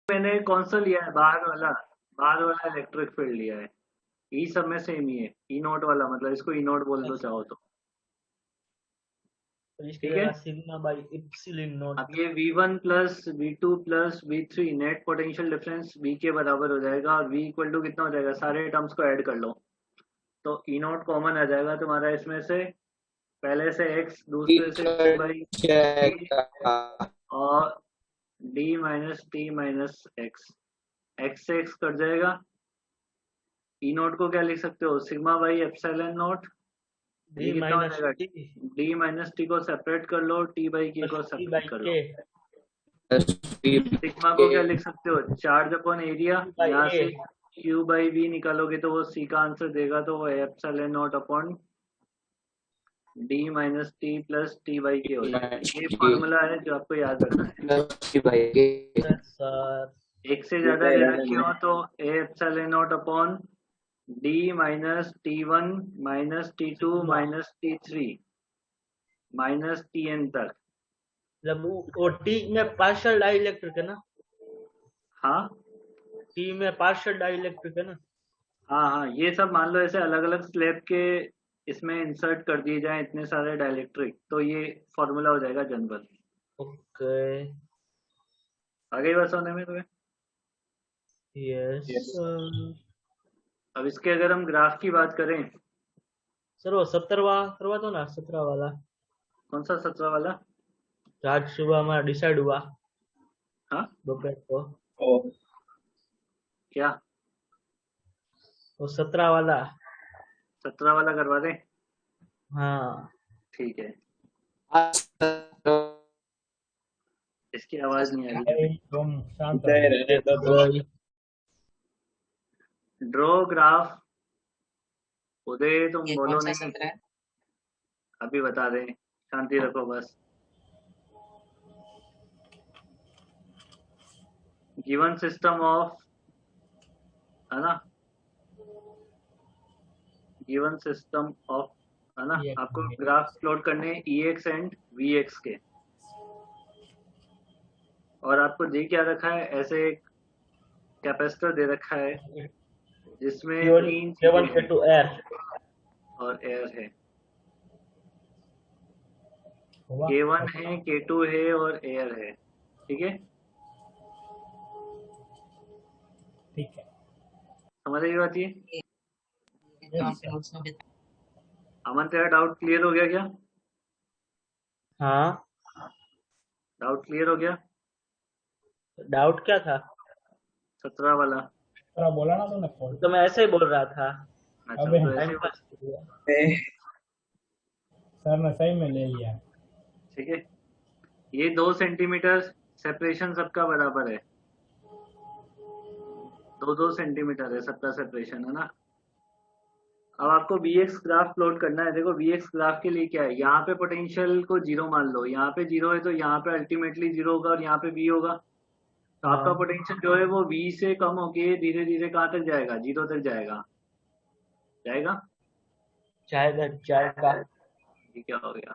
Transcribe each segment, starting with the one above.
मैंने कौन सा लिया है, बाहर वाला इलेक्ट्रिक फील्ड लिया है। ई सब में सेम ही है, ई नोट वाला, मतलब इसको ई नोट बोल दो चाहो तो। तो इसकी ठीक है। जगह सिग्मा बाई इप्सिलॉन अब नॉट। ये V1 plus V2 plus V3 net potential difference V के बराबर हो जाएगा, और V इक्वल टू कितना हो जाएगा, सारे टर्म्स को ऐड कर लो तो ई नोट कॉमन आ जाएगा तुम्हारा इसमें से। पहले से x, दूसरे से t बाई t, और d minus T minus x, x से x कट जाएगा। ई नोट को क्या लिख सकते हो, sigma by epsilon note. D ये कितना हो माइनस जाएगा, टी d माइनस टी को सेपरेट कर लो, t बाई के प्लस को टी सेपरेट बाई कर के लो। सिग्मा को क्या लिख सकते हो, charge upon area. T by यहाँ ए से Q बाई V निकालोगे तो वो C का आंसर देगा, तो वो epsilon not upon D minus T plus T by के हो जाएगा। ये फॉर्मूला है जो आपको याद रखना है। सर। एक से ज्यादा दे रखे हो तो ए epsilon not upon D minus T1 minus T2 sigma minus T3 minus Tn तक। मतलब वो टी में पार्शियल डाई इलेक्ट्रिक है ना। हाँ टी में पार्शियल डाई इलेक्ट्रिक है ना। हाँ हाँ, ये सब मान लो ऐसे अलग अलग स्लैब के इसमें इंसर्ट कर दिए जाएं इतने सारे डाइलेक्ट्रिक, तो ये फॉर्मूला हो जाएगा जनरल। ओके। आगे बस होने में तुम्हें। Yes sir. अब इसके अगर हम ग्राफ की बात करें। सर वो 17वां करवा दो ना, 17 वाला। कौन सा 17 वाला। जो आज सुबह हमारा डिसाइड हुआ हाँ दोपहर को। क्या, वो 17 वाला। 17 वाला करवा दें। हाँ। ठीक है। इसकी आवाज नहीं आ रही। तुम शांत रहो। Draw graph. उदय तुम बोलो नहीं, अभी बता दें, शांति रखो बस। गिवन सिस्टम ऑफ, है ना, गिवन सिस्टम ऑफ, है ना, आपको ग्राफ प्लॉट करने हैं EX एंड VX के। और आपको दे क्या रखा है, ऐसे एक कैपेसिटर दे रखा है जिसमें तीन चीजें K1 हैं, K2 एयर। और एयर है। K1 है, K2 है और एयर है। ठीक है, ठीक है। समझ रही बात ये। Yes, अमन तेरा डाउट क्लियर हो गया क्या, हाँ। डाउट क्लियर हो गया। डाउट क्या था। 17 वाला। थोड़ा बोला ना तुमने फोन, तो मैं ऐसे ही बोल रहा था। अच्छा अबे तो ऐसे टाइम ही पास के लिए। सर ने सही में ले लिया। ठीक है। ये 2 सेंटीमीटर सेपरेशन सबका बराबर है, 2-2 सेंटीमीटर है सबका सेपरेशन, है ना। अब आपको VX ग्राफ प्लॉट करना है। देखो VX ग्राफ के लिए क्या है, यहाँ पे पोटेंशियल को जीरो मान लो, यहाँ पे जीरो है तो यहाँ पे अल्टीमेटली जीरो होगा, और यहाँ पे V होगा। तो आपका हाँ। पोटेंशियल जो है वो V से कम होके धीरे धीरे कहाँ तक जाएगा, जीरो तक जाएगा, जाएगा। जाएगा जाएगा। ये क्या हो गया,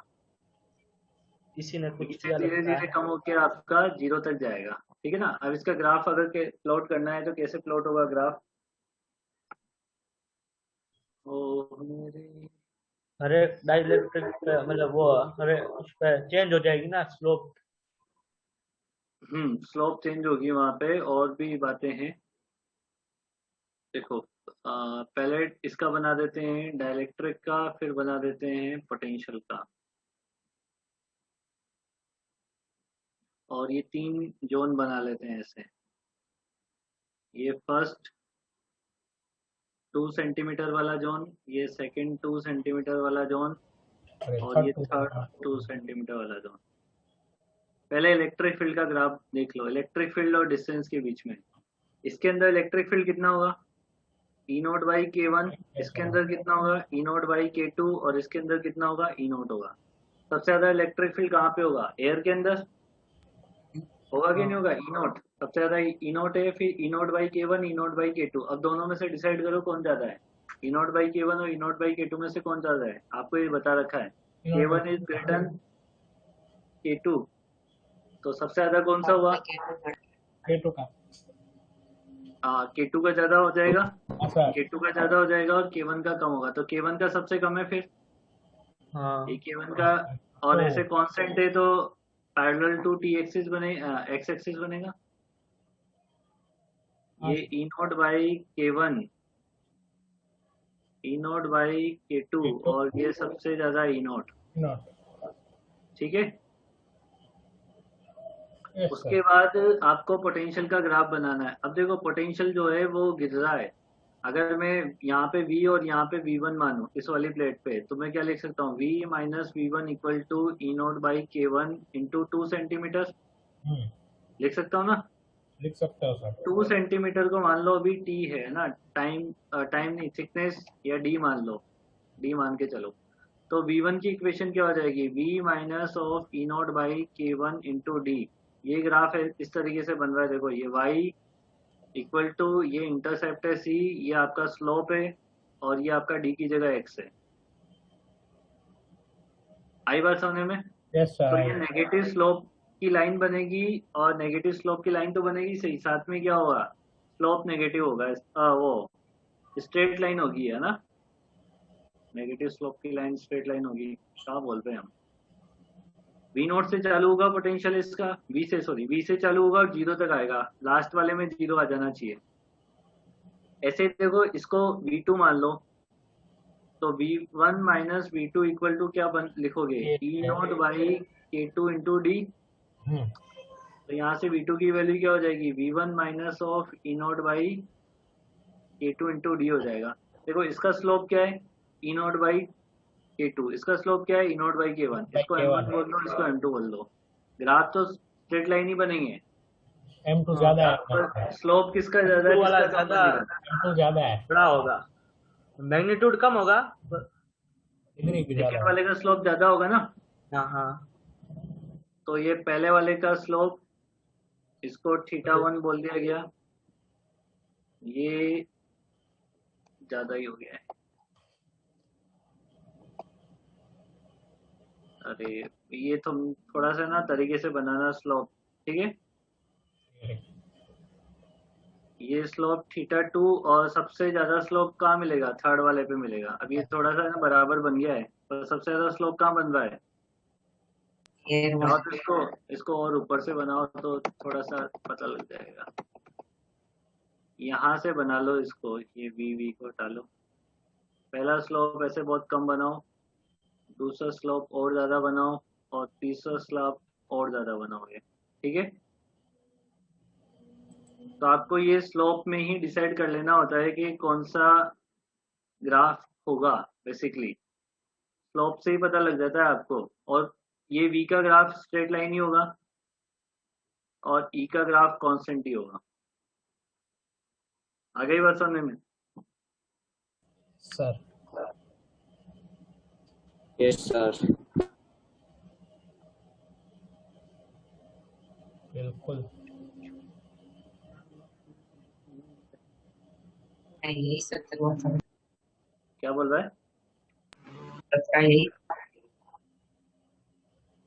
किसी ने V कुछ से किया धीरे लगता धीरे है। कम होके आपका जीरो तक जाएगा। ठीक है ना। अब इसका ग्राफ अगर प्लॉट करना है तो कैसे प्लॉट होगा ग्राफ। ओ मेरे, हर एक डाइलेक्ट्रिक पे मतलब वो हर एक उस पे चेंज हो जाएगी ना स्लोप। स्लोप चेंज होगी वहां पे, और भी बातें हैं। देखो पहले इसका बना देते हैं डाइलेक्ट्रिक का, फिर बना देते हैं पोटेंशियल का। और ये 3 जोन बना लेते हैं ऐसे। ये फर्स्ट 2 सेंटीमीटर वाला जोन, ये सेकंड 2 सेंटीमीटर वाला जोन, और ये थर्ड 2 सेंटीमीटर वाला जोन। पहले इलेक्ट्रिक फील्ड का ग्राफ देख लो, इलेक्ट्रिक फील्ड और डिस्टेंस के बीच में। इसके अंदर इलेक्ट्रिक फील्ड कितना होगा, E0/K1। इसके अंदर कितना होगा, E0/K2। और इसके अंदर कितना होगा, E0 होगा। सबसे ज्यादा इलेक्ट्रिक फील्ड कहाँ पे होगा, एयर के अंदर होगा कि नहीं होगा, E0 सबसे ज्यादा। E0 है, फिर E0/K1, E0/K2। अब दोनों में से डिसाइड करो कौन ज्यादा है, E0/K1 और E0/K2 में से कौन ज्यादा है। आपको ये बता रखा है K1 इज ग्रेटर K2, तो सबसे ज्यादा कौन सा हुआ, K2 का। K2 का ज्यादा हो जाएगा, हाँ सर। K2 का ज्यादा हो जाएगा और K1 का कम होगा, तो K1 का सबसे कम है फिर हाँ ये K1 का। और तो ऐसे कांस्टेंट है तो पैरेलल टू टी एक्सिस बने एक्स एक्सिस बनेगा, हाँ ये E not by K1, E not by K2 K2 और ये सबसे ज्यादा ई नॉट। नॉट। ठीक है। यस उसके सर। बाद आपको पोटेंशियल का ग्राफ बनाना है। अब देखो पोटेंशियल जो है वो गिर रहा है, अगर मैं यहाँ पे V और यहाँ पे V1 मानूं इस वाली प्लेट पे, तो मैं क्या लिख सकता हूँ, V minus V1 equal to E not by K1 into 2 centimetre, लिख सकता हूँ ना। लिख सकते हो सर। 2 सेंटीमीटर को मान लो अभी T है ना, टाइम टाइम नहीं थिकनेस, या D मान लो, D मान के चलो। तो V1 की इक्वेशन क्या हो जाएगी, V minus of E not by K1 into D. ये ग्राफ है इस तरीके से बन रहा है, देखो ये y इक्वल टू ये इंटरसेप्ट है c, ये आपका स्लोप है और ये आपका d की जगह x है। आई बात समझने में। यस तो सर। ये नेगेटिव स्लोप की लाइन बनेगी, और नेगेटिव स्लोप की लाइन तो बनेगी सही, साथ में क्या होगा, स्लोप नेगेटिव होगा, वो स्ट्रेट लाइन होगी, है ना। नेगेटिव स्लोप की लाइन स्ट्रेट लाइन होगी, क्या बोलते हैं हम। V नोट से चालू होगा पोटेंशियल इसका, V से चालू होगा और जीरो तक आएगा, लास्ट वाले में जीरो आ जाना चाहिए। ऐसे देखो इसको V2 मान लो, तो V1 minus V2 equal to क्या लिखोगे, E not by K2 into D. तो यहाँ से V2 की वैल्यू क्या हो जाएगी, V1 minus of E not by K2 into D हो जाएगा। देखो इसका स्लोप क्या है, ई नॉट बाई K2, इसका स्लोप क्या है, ई नॉट बाई K1, इसको M1 बोल दो, इसको M2 बोल दो। ग्राफ तो स्ट्रेट लाइन ही बनेंगे, M2 ज्यादा है। स्लोप किसका ज्यादा है, M2 वाला किसका कम ज्यादा बनेगा, M2 ज्यादा है। बड़ा होगा, मैग्नीट्यूड कम होगा। डिग्री भी सेकेंड ज्यादा वाले का स्लोप ज्यादा होगा ना। हाँ हाँ। तो ये पहले वाले का स्लोप, इसको θ1 बोल दिया गया, ये ज्यादा ही हो गया है। अरे ये तुम थोड़ा सा ना तरीके से बनाना स्लोप, ठीक है। है। ये स्लोप θ2, और सबसे ज्यादा स्लोप कहाँ मिलेगा, थर्ड वाले पे मिलेगा। अब ये थोड़ा सा ना बराबर बन गया है, पर सबसे ज्यादा स्लोप कहाँ बन रहा है, और इसको और ऊपर से बनाओ तो थोड़ा सा पता लग जाएगा। यहाँ से बना लो इसको, ये वी को हटा लो। पहला स्लोप ऐसे बहुत कम बनाओ, दूसरा स्लोप और ज्यादा बनाओ, और तीसरा स्लोप और ज्यादा बनाओगे, ठीक है। तो आपको ये स्लोप में ही डिसाइड कर लेना होता है कि कौन सा ग्राफ होगा। बेसिकली स्लोप से ही पता लग जाता है आपको। और ये v का ग्राफ स्ट्रेट लाइन ही होगा, और e का ग्राफ कांस्टेंट ही होगा। आ गई बात समझ में। Sir yes sir. बिल्कुल। यही 70 हुआ था। क्या बोल रहा है, 17 यही।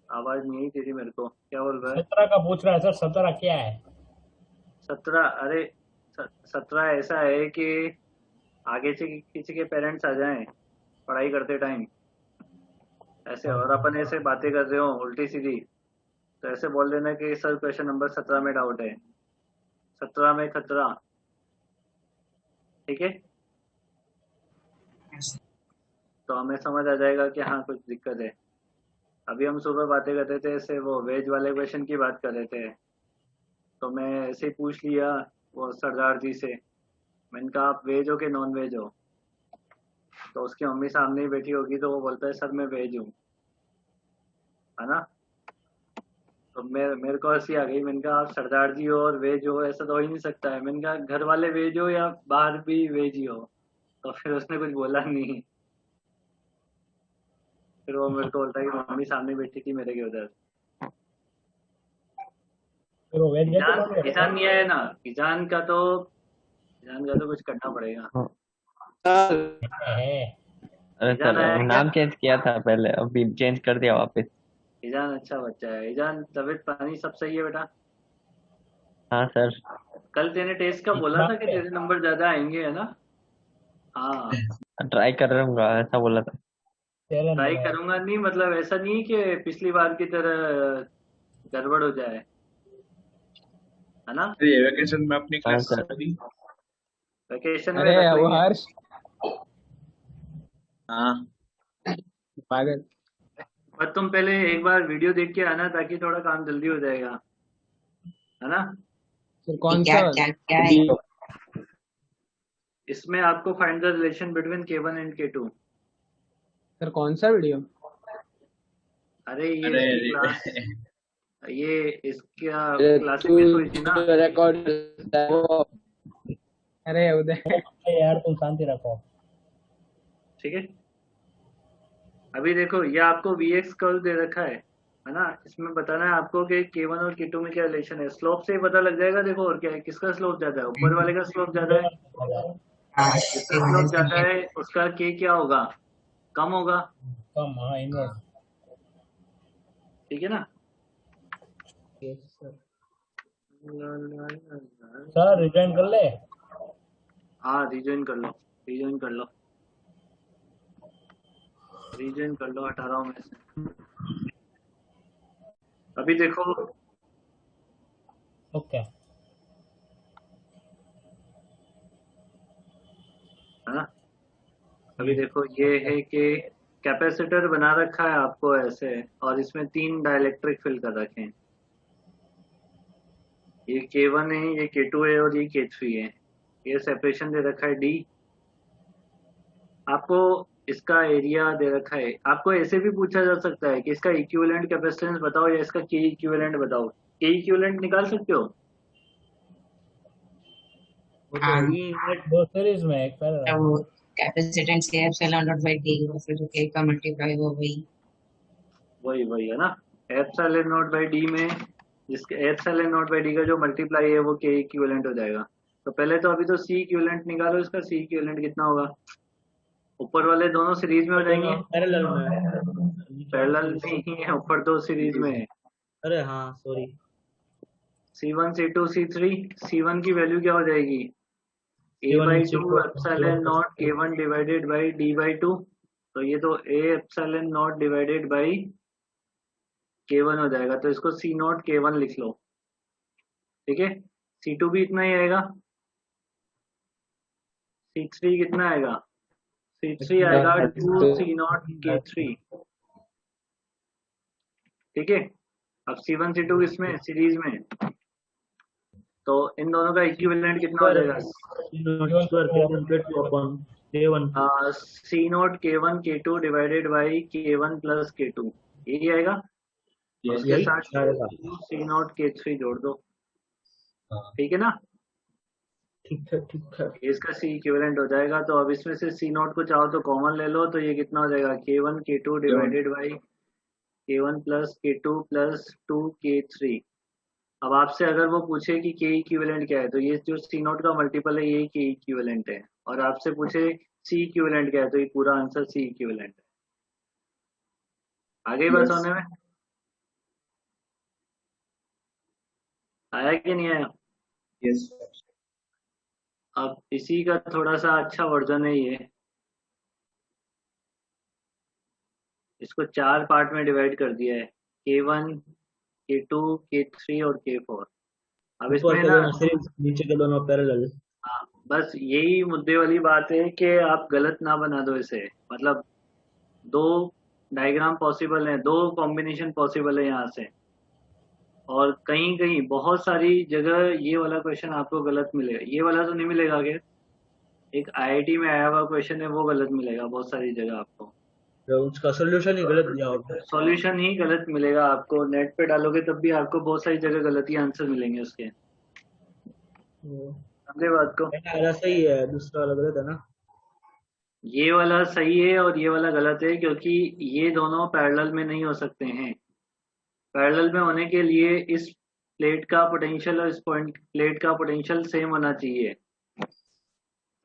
आवाज नहीं आई तेरी मेरे को, क्या बोल रहा है। 17 का पूछ रहा है सर। 17 क्या है? 17, अरे 17 ऐसा है कि आगे से किसी के पेरेंट्स आ जाएं पढ़ाई करते टाइम ऐसे, और अपन ऐसे बातें कर रहे हो उल्टी सीधी, तो ऐसे बोल देना कि सर क्वेश्चन नंबर 17 में डाउट है, 17 में खतरा, ठीक है। तो हमें समझ आ जाएगा कि हाँ कुछ दिक्कत है। अभी हम सुबह बातें कर रहे थे ऐसे, वो वेज वाले क्वेश्चन की बात कर रहे थे, तो मैं ऐसे ही पूछ लिया वो सरदार जी से, मैंने कहा आप वेज हो कि नॉन वेज हो, तो उसकी मम्मी सामने ही बैठी होगी, तो वो बोलता है सर मैं वेज हूँ, है ना। तो मेरे को हंसी आ गई, मैंने कहा आप सरदार जी हो और वेज हो, ऐसा तो हो ही नहीं सकता है। मैंने कहा घर वाले वेज हो या बाहर भी वेज ही हो, तो फिर उसने कुछ बोला नहीं। फिर वो मेरे को बोलता है कि मम्मी सामने बैठी थी मेरे के उधर। फिर वो वेज किसान नहीं है ना, किसान का तो कुछ करना पड़ेगा। है। अरे ईजान सर आया क्या? नाम चेंज किया था पहले, अभी चेंज कर दिया वापस। ईजान अच्छा बच्चा है। ईजान तबीयत पानी सब सही है बेटा? हाँ सर। कल तेने टेस्ट का बोला था कि तेरे नंबर ज्यादा आएंगे, है ना? हाँ, ट्राई कर रहूंगा ऐसा बोला था। तेरा ट्राई नहीं है। करूंगा नहीं, मतलब ऐसा नहीं कि पिछली बार की तरह गड़बड़ हो जाए, है ना? ये वेकेशन में अपनी हाँ क्लास सर। वेकेशन में अरे रख वो लेंगे। हर्ष हाँ पागल। पर तुम पहले एक बार वीडियो देख के आना, ताकि थोड़ा काम जल्दी हो जाएगा, है ना? फिर कौन क्या सा क्या क्या है? इसमें आपको find the relation between K1 and K2। Sir कौन सा वीडियो? अरे ये अरे इसकी क्लास, ये इसका क्लासेस मिस हुई थी ना। रिकॉर्ड अरे उदय अरे यार तुम शांति रखो। ठीक है, अभी देखो ये आपको Vx कर्व दे रखा है ना? इसमें बताना है आपको कि K1 और K2 में क्या रिलेशन है। स्लोप से ही पता लग जाएगा। देखो और क्या है, किसका स्लोप ज्यादा है? ऊपर वाले का स्लोप ज्यादा है। हाँ, जिसका स्लोप ज्यादा है उसका K क्या होगा? कम होगा, कम, हाँ इनवर्स। ठीक है ना? सर रिटर्न कर ले। हाँ, रिजॉइन कर लो, रिजॉइन कर लो, रिजॉइन कर लो, हटा रहा हूँ मैं से। अभी देखो, ओके। है ना? अभी देखो ये है कि कैपेसिटर बना रखा है आपको ऐसे, और इसमें 3 डाइलेक्ट्रिक फिल कर रखे हैं। ये K1 है, ये K2 है और ये K3 है। ये सेपरेशन दे रखा है D। आपको इसका एरिया दे रखा है। आपको ऐसे भी पूछा जा सकता है कि इसका इक्विवेलेंट कैपेसिटेंस बताओ या इसका K इक्विवेलेंट बताओ। K इक्विवेलेंट निकाल सकते हो? हाँ। दो सीरीज में एक पैरेलल। वो कैपेसिटेंस है एप्सिलॉन डॉट बाय डी, और फिर जो K का मल्टीप्लाई हो वही वही है ना, एप्सिलॉन नॉट बाई डी में, जिसके एप्सिलॉन नॉट बाई डी का जो मल्टीप्लाई है वो K इक्विवेलेंट हो जाएगा। तो पहले तो अभी तो C इक्विवेलेंट निकालो। इसका C इक्विवेलेंट कितना होगा? ऊपर वाले दोनों सीरीज में हो जाएंगे। पैरेलल में, पैरेलल नहीं है, ऊपर 2 सीरीज में है। अरे हाँ sorry, C1 C2 C3। C1 की वैल्यू क्या हो जाएगी? A/2 epsilon not K1 divided by D/2। तो ये तो A epsilon naught divided by K1 हो जाएगा। तो इसको C नॉट K1 लिख लो, ठीक है? C2 भी इतना ही आएगा। C3 कितना आएगा? C3 आएगा 2 C नॉट K3, ठीक है? अब C1 C2 किसमें? सीरीज में। तो इन दोनों का इक्विवेलेंट कितना हो जाएगा? C not K1 K2 divided by K1 plus K2, यही आएगा। उसके साथ C नॉट K3 जोड़ दो, ठीक है ना? ठीक है। इसका C इक्विवेलेंट हो जाएगा। तो अब इसमें से C नॉट को चाहो तो कॉमन ले लो, तो ये कितना हो जाएगा? K1 K2 divided by K1 plus K2 plus 2 K3। अब आपसे अगर वो पूछे कि K इक्विवेलेंट क्या है, तो ये जो C नॉट का मल्टीपल है ये K इक्विवेलेंट है। और आपसे पूछे C इक्विवेलेंट क्या है, तो ये पूरा आंसर C इक्विवेलेंट है। आगे बात होने में आया कि नहीं आया? यस अब इसी का थोड़ा सा अच्छा वर्जन है ये। इसको 4 पार्ट में डिवाइड कर दिया है, K1 K2 K3 और K4। अब इसमें ना, नीचे के दोनों पैरेलल। हाँ, बस यही मुद्दे वाली बात है कि आप गलत ना बना दो इसे। मतलब 2 डायग्राम पॉसिबल है, 2 कॉम्बिनेशन पॉसिबल है यहाँ से, और कहीं कहीं बहुत सारी जगह ये वाला क्वेश्चन आपको गलत मिलेगा। ये वाला तो नहीं मिलेगा, कि एक IIT में आया हुआ क्वेश्चन है वो गलत मिलेगा बहुत सारी जगह आपको। उसका सोल्यूशन ही गलत दिया होगा। सॉल्यूशन ही गलत मिलेगा आपको। नेट पे डालोगे तब भी आपको बहुत सारी जगह गलत ही आंसर मिलेंगे उसके। समझे बात को? वाला सही है, दूसरा वाला गलत है ना? ये वाला सही है और ये वाला गलत है, क्योंकि ये दोनों पैरेलल में नहीं हो सकते हैं। पैरेलल में होने के लिए इस प्लेट का पोटेंशियल और इस पॉइंट प्लेट का पोटेंशियल सेम होना चाहिए।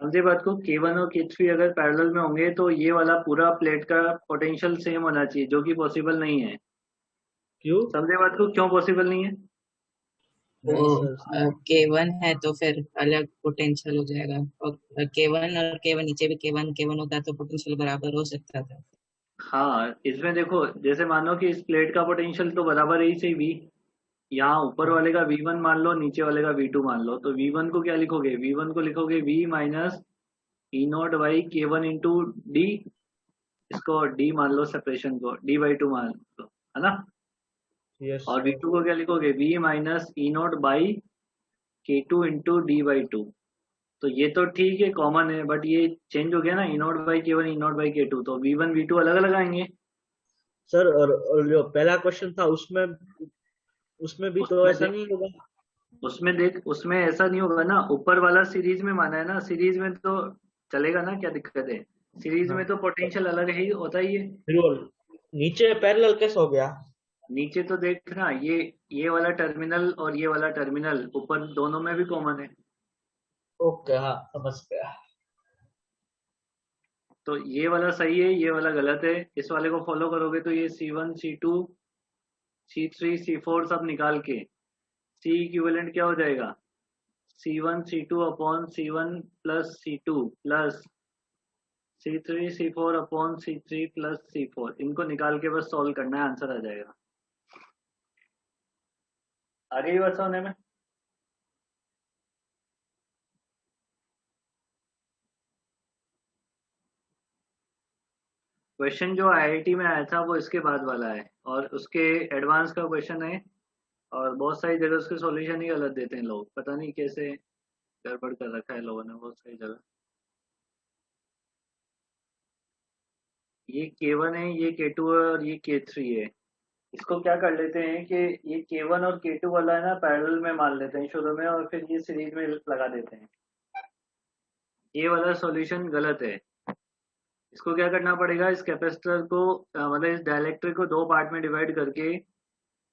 समझे बात को? K1 और K3 अगर पैरेलल में होंगे तो ये वाला पूरा प्लेट का पोटेंशियल सेम होना चाहिए, जो कि पॉसिबल नहीं है। क्यों? समझे बात को? क्यों पॉसिबल नहीं है? वो नहीं सर। K1 है तो फिर अलग पोटेंशियल हो जाएगा, और K1 और K1 नीचे भी K1 K1 होता तो पोटेंशियल बराबर हो सकता था। हाँ, इसमें देखो जैसे मानो कि इस प्लेट का पोटेंशियल तो बराबर है ही सही V। यहाँ ऊपर वाले का V1 मान लो, नीचे वाले का V2 मान लो, तो V1 को क्या लिखोगे? V1 को लिखोगे V minus E not by K1 into D. इसको D मान लो, सेपरेशन को D/2 मान लो, है ना। यस और सर। V2 को क्या लिखोगे? V minus E not by K2 into D/2। तो ये तो ठीक है, कॉमन है, बट ये चेंज हो गया ना, E not by K1 E not by K2, तो V1 V2 अलग अलग आएंगे। सर और जो पहला क्वेश्चन था उसमें उसमें भी तो उसमें ऐसा देख नहीं होगा। उसमें ऐसा नहीं होगा ना, ऊपर वाला सीरीज में माना है ना, सीरीज में तो चलेगा ना, क्या दिक्कत है? सीरीज में हाँ तो पोटेंशियल अलग ही होता ही है। बिल्कुल। नीचे पैरेलल कैसे हो गया? नीचे तो देखना, ये वाला टर्मिनल और ये वाला टर्मिनल ऊपर दोनों में भी कॉमन है। ओके हाँ समझ गया। तो ये वाला सही है, ये वाला गलत है। इस वाले को फॉलो करोगे तो ये C1 C2 C3 C4 सब निकाल के C इक्विवेलेंट क्या हो जाएगा? C1 C2 upon C1 plus C2 plus C3 C4 upon C3 plus C4। इनको निकाल के बस सॉल्व करना है, आंसर आ जाएगा। आगे ही बस होने में। क्वेश्चन जो आईआईटी में आया था वो इसके बाद वाला है, और उसके एडवांस का क्वेश्चन है, और बहुत सारी जगह उसके सॉल्यूशन ही गलत देते हैं लोग, पता नहीं कैसे गड़बड़ कर रखा है लोगों ने बहुत सारी जगह। ये K1 है, ये K2 है, और ये K3 है। इसको क्या कर लेते हैं कि ये K1 और K2 वाला है ना, पैरेलल में मान लेते हैं शुरू में, और फिर ये सीरीज में लगा देते हैं। ये वाला सॉल्यूशन गलत है। इसको क्या करना पड़ेगा? इस कैपेसिटर को मतलब इस डाइलेक्ट्रिक को दो पार्ट में डिवाइड करके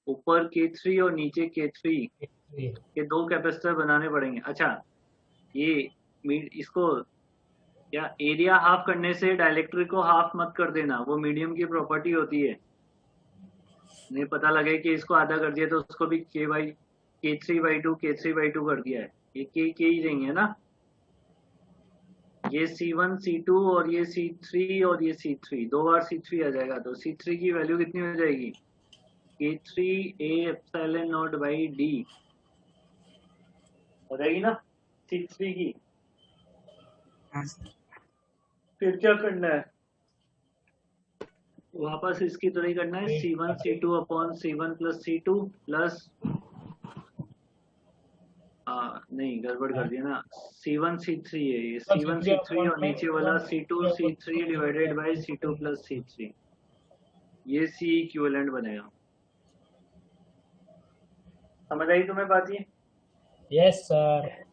ऊपर K3 और नीचे K3 के दो कैपेसिटर बनाने पड़ेंगे। अच्छा, ये इसको या एरिया हाफ करने से डाइलेक्ट्रिक को हाफ मत कर देना, वो मीडियम की प्रॉपर्टी होती है। नहीं पता लगे कि इसको आधा कर दिया तो उसको भी K3/2 K3/2 कर दिया है, ये के ही रहेंगे ना। ये C1 C2 और ये C3 और ये C3, दो बार C3 आ जाएगा, तो C3 की वैल्यू कितनी हो जाएगी? K3A/0/D हो जाएगी ना C3 की। हाँ सर। फिर क्या करना है? वापस इसकी तरह ही करना है, C1 C2 upon C1 plus C2 plus नहीं गड़बड़ कर दिया ना, C1 C3 है ये, C1 C3 और नीचे वाला C2 C3 divided by C2 plus C3, ये C इक्विवेलेंट बनेगा। समझ आई तुम्हें बात ये? Yes sir.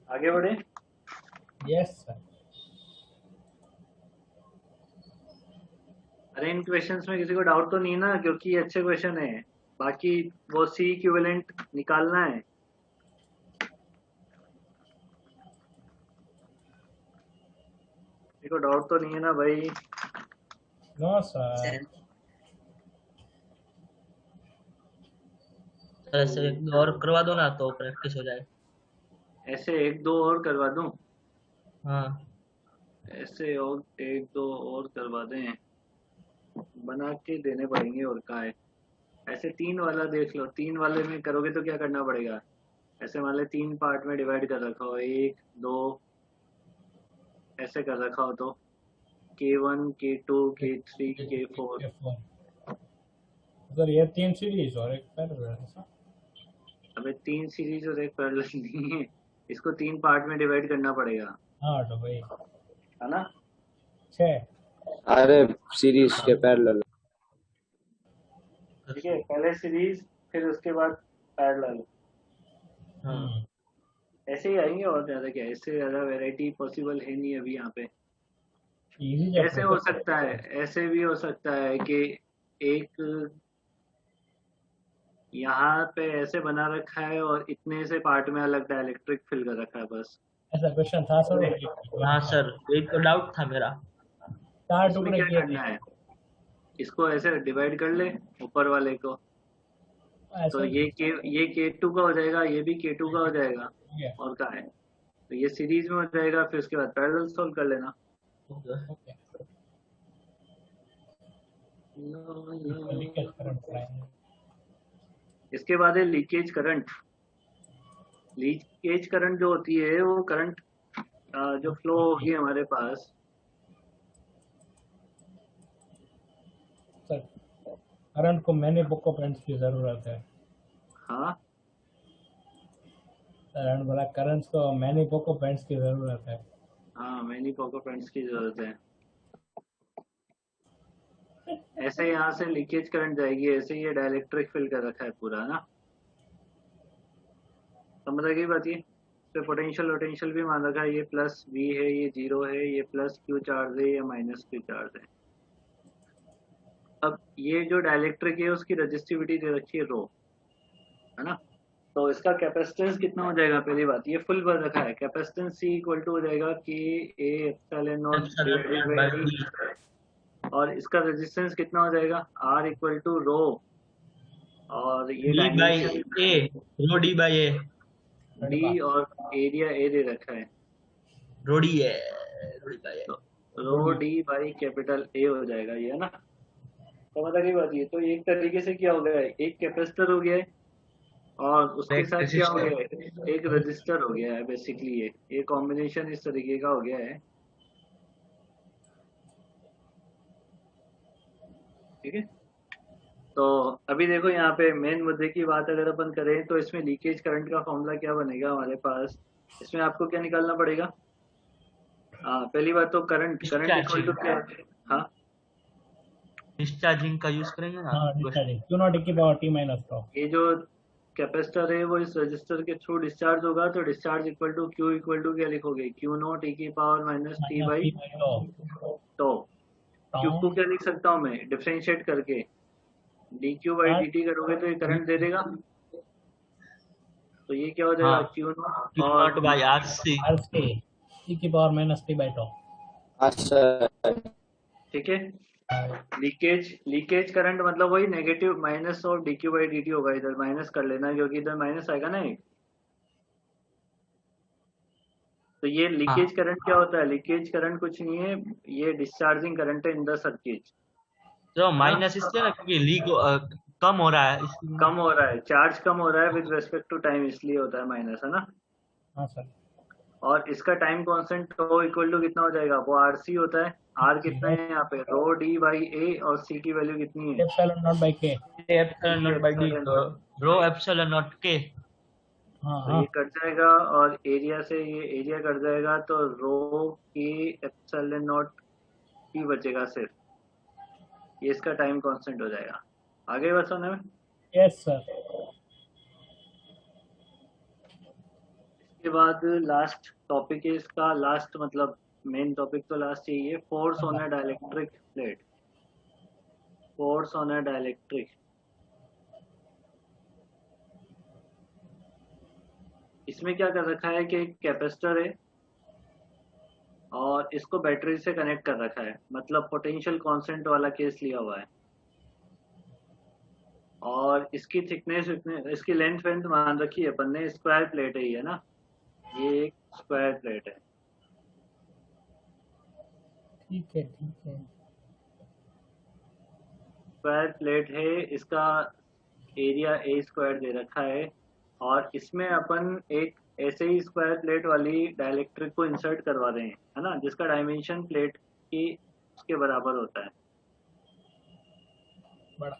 आगे बढ़े। Yes sir. अरे इन क्वेश्चंस में किसी को डाउट तो नहीं है ना, क्योंकि ये अच्छे क्वेश्चन है। बाकी वो C इक्विवेलेंट निकालना है। किसी को डाउट तो नहीं है ना भाई? No sir. सर ऐसे एक दो और करवा दो ना तो प्रैक्टिस हो जाए। ऐसे एक दो और करवा दूं? हाँ ऐसे और एक दो और करवा दें, बना के देने पड़ेंगे, और क्या है। ऐसे 3 वाला देख लो, 3 वाले में करोगे तो क्या करना पड़ेगा? ऐसे मान ले 3 पार्ट में डिवाइड कर रखा हो, 1 2 ऐसे कर रखा हो, तो K1 K2 K3 K4। Sir ये 3 सीरीज और एक पैरेलल है सर। अबे 3 सीरीज और एक पैरेलल नहीं है, इसको 3 पार्ट में डिवाइड करना पड़ेगा, हाँ तो भाई है ना। 6। अरे सीरीज के पैरेलल। ठीक है, पहले सीरीज फिर उसके बाद पैरेलल, हाँ ऐसे ही आएंगे। और ज्यादा क्या, इससे ज्यादा वैरायटी पॉसिबल है नहीं अभी यहाँ पे। इजी ऐसे हो सकता है, ऐसे भी हो सकता है कि एक यहाँ पे ऐसे बना रखा है और इतने से पार्ट में अलग डाइलेक्ट्रिक फिल कर रखा है बस। ऐसा क्वेश्चन था सर। हाँ सर, यही तो डाउट था मेरा। 4 इसमें टुकड़े क्या किए करना थे है, इसको ऐसे डिवाइड कर ले ऊपर वाले को, तो ऐसे ये K2 का हो जाएगा, ये भी K2 का हो जाएगा, हो गया। और क्या है, तो ये सीरीज में हो जाएगा। फिर उसके बाद पैरेलल सॉल्व कर लेना। ओके लीकेज करंट पढ़ाएंगे। इसके बाद है लीकेज करंट। लीकेज करंट जो होती है वो करंट जो फ्लो होगी हमारे पास, सर करंट को मैनी बुक पॉइंट्स की जरूरत है। हाँ सर बोला करंट को मैनी बुक पॉइंट्स की जरूरत है। हाँ, मैनी पोको पेंट्स की जरूरत है। ऐसे यहाँ से लीकेज करंट जाएगी, ऐसे ये डाइलेक्ट्रिक फिल कर रखा है पूरा ना, समझ आ गई बात। ये तो पोटेंशियल भी मान रखा है, ये प्लस V है, ये 0 है, ये प्लस Q चार्ज है, ये माइनस Q चार्ज है। अब ये जो डाइलेक्ट्रिक है उसकी रेजिस्टिविटी दे रखी है रो, है ना, तो इसका कैपेसिटेंस कितना हो जाएगा, पहली बात ये फुल भर रखा है, कैपेसिटेंस C इक्वल टू हो जाएगा कि A epsilon naught divided by D, और इसका रेजिस्टेंस कितना हो जाएगा R इक्वल टू रो, और ये D by dimension A, rho D by A, D और एरिया A दे रखा है, रो D है, रो D by A। तो रो D बाई कैपिटल A हो जाएगा ये, है ना, समझ आ गई बात। ये तो एक तरीके से क्या हो गया है, एक कैपेसिटर हो गया है और उसके एक साथ क्या हो resistor। गया है, एक रजिस्टर हो गया है बेसिकली। ये कॉम्बिनेशन इस तरीके का हो गया है, ठीक है। तो अभी देखो यहाँ पे मेन मुद्दे की बात अगर अपन करें तो इसमें लीकेज करंट का फॉर्मूला क्या बनेगा हमारे पास, इसमें आपको क्या निकालना पड़ेगा। हाँ, पहली बात तो करंट इक्वल टू क्या है, हाँ डिस्चार्जिंग का यूज करेंगे ना। हाँ डिस्चार्जिंग क्यू नॉट की पावर T माइनस तो ये जो कैपेसिटर है वो इस रजिस्टर के थ्रू डिस्चार्ज होगा, तो discharge equal to Q equal to क्या लिखोगे, Q नॉट e की पावर माइनस T बाई तो Q को क्या लिख सकता हूँ मैं, डिफरेंशिएट करके dq बाई dt करोगे तो ये करंट दे देगा, तो ये क्या हो जाएगा, हाँ, Q नॉट Q और not by RC। RC e की power minus T by tau. अच्छा ठीक है। लीकेज करंट मतलब वही नेगेटिव माइनस और dq बाई dt होगा, इधर माइनस कर लेना क्योंकि इधर माइनस आएगा ना एक। तो ये लीकेज करंट क्या होता है, लीकेज करंट कुछ नहीं है, ये डिस्चार्जिंग करंट है इन द सर्किट। तो माइनस इसलिए ना क्योंकि लीक कम हो रहा है, इसलिए कम हो रहा है, चार्ज कम हो रहा है विद रेस्पेक्ट टू टाइम, इसलिए होता है माइनस, है ना। हाँ सर। और इसका टाइम कांस्टेंट तो इक्वल टू कितना हो जाएगा, वो RC होता है। R कितना है यहाँ पे, रो D बाई A, और C की वैल्यू कितनी है, epsilon not by K। Epsilon not by D, तो रो एप्सिलॉन नॉट K। हाँ तो हाँ ये कट जाएगा और एरिया से ये एरिया कट जाएगा, तो रो K एप्सिलॉन नॉट P बचेगा सिर्फ, ये इसका टाइम कांस्टेंट हो जाएगा। आगे बात समझ में। Yes sir. इसके बाद लास्ट टॉपिक है इसका, लास्ट मतलब मेन टॉपिक तो लास्ट यही है, force on a dielectric plate. Force on a dielectric, इसमें क्या कर रखा है कि एक कैपेसिटर है और इसको बैटरी से कनेक्ट कर रखा है, मतलब पोटेंशियल कांस्टेंट वाला केस लिया हुआ है, और इसकी थिकनेस इसकी लेंथ मान रखी है अपन ने, स्क्वायर प्लेट है ये ना, ये एक स्क्वायर प्लेट है। ठीक है ठीक है। स्क्वायर प्लेट है, इसका एरिया A स्क्वायर दे रखा है, और इसमें अपन एक ऐसे ही स्क्वायर प्लेट वाली डाइलेक्ट्रिक को इंसर्ट करवा रहे हैं, है ना, जिसका डायमेंशन प्लेट की उसके बराबर होता है। बड़ा